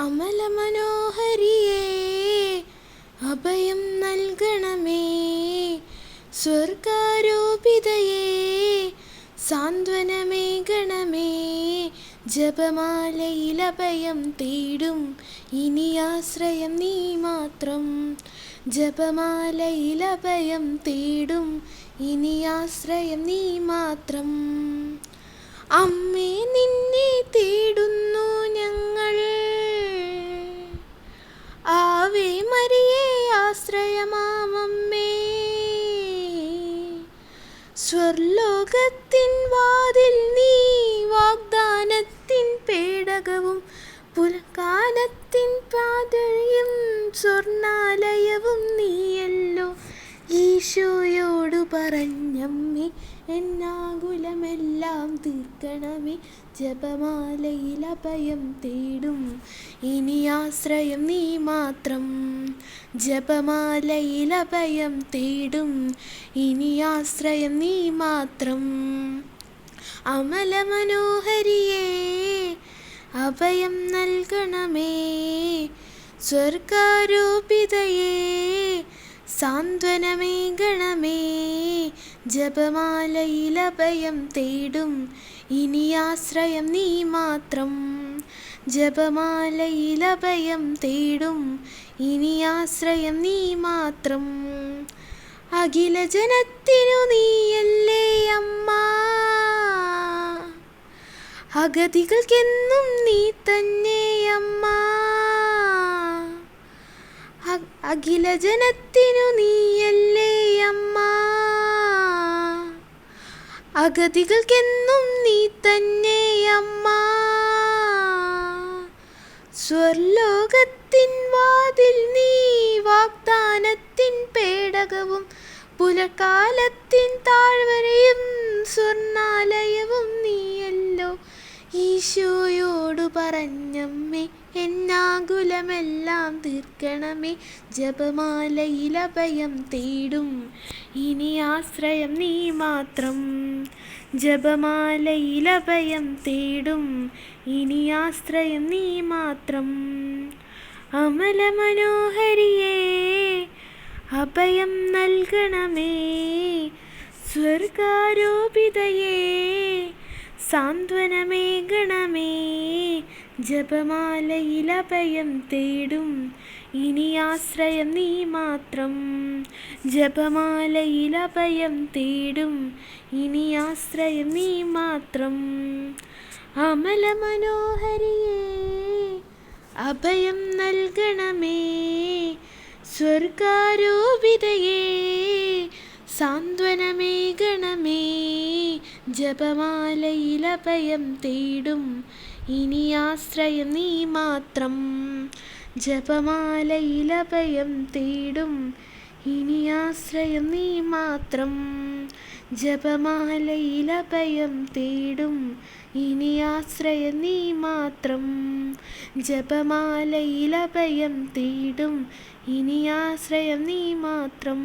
അമലമനോഹരിയേ അഭയം നൽകണമേ, സ്വർഗാരോപിതയേ സാന്ത്വനമേകണമേ. ജപമാലയിൽ അഭയം തേടും ഇനി ആശ്രയം നീ മാത്രം. ജപമാലയിൽ അഭയം തേടും ഇനി ആശ്രയം നീ മാത്രം. അമ്മേ നിന്നെ തേടുന്നു ഞങ്ങൾ, ആവേ മരിയേ ആശ്രയമാമമ്മേ. സ്വർലോകത്തിൻ വാതിൽ നീ, വാഗ്ദാനത്തിൻ പേടകവും പുലകാലത്തിൻ പാതയും സ്വർണാലയവും നീയല്ലോ. ഈശോയോടു പറഞ്ഞമ്മേ എന്നാകുലമെല്ലാം തീർക്കണമേ. ജപമാലയിൽ അഭയം തേടും ഇനി ആശ്രയം നീ മാത്രം. ജപമാലയിൽ അഭയം തേടും ഇനി ആശ്രയം നീ മാത്രം. അമലമനോഹരിയേ അഭയം നൽകണമേ, സ്വർഗാരോപിതയേ സാന്ത്വനമേകണമേ. ജപമാലയിൽ അഭയം തേടും ഇനി ആശ്രയം നീ മാത്രം. ജപമാലയിൽ അഭയം തേടും ഇനി ആശ്രയം നീ മാത്രം. അഖില ജനത്തിനു നീയല്ലേ അമ്മ, അഗതികൾക്കെന്നും നീ തന്നെ അമ്മ. അഖില ജനത്തിനു നീയല്ലേ അമ്മ, അഗതികൾക്കെന്നും നീ തന്നെ അമ്മ. സ്വർലോകത്തിൻ വാതിൽ നീ, വാഗ്ദാനത്തിൻ പേടകവും പുലകാലത്തിൻ താഴ്വരയും സ്വർണാലയവും നീയല്ലോ. ഈശോയോടു പറഞ്ഞമ്മേ എന്നാകുലമെല്ലാം തീർക്കണമേ. ജപമാലയിൽ അഭയം തേടും ഇനി ആശ്രയം നീ മാത്രം. ജപമാലയിൽ അഭയം തേടും ഇനി ആശ്രയം നീ മാത്രം. അമലമനോഹരിയേ അഭയം നൽകണമേ, സ്വർഗാരോപിതയേ സാന്ത്വനമേകണമേ. ജപമാലയിൽ അഭയം തേടും ഇനി ആശ്രയം നീ മാത്രം. ജപമാലയിൽ അഭയം തേടും ഇനി ആശ്രയം നീ മാത്രം. അമലമനോഹരിയേ അഭയം നൽകണമേ, സ്വർഗാരോപിതയേ സാന്ത്വനമേകണമേ. ജപമാലയിൽ അഭയം തേടും ഇനി ആശ്രയം നീ മാത്രം. ജപമാലയിൽ അഭയം തേടും ഇനി ആശ്രയം നീ മാത്രം. ജപമാലയിൽ അഭയം തേടും ഇനി ആശ്രയം നീ മാത്രം. ജപമാലയിൽ അഭയം തേടും ഇനി ആശ്രയം നീ മാത്രം.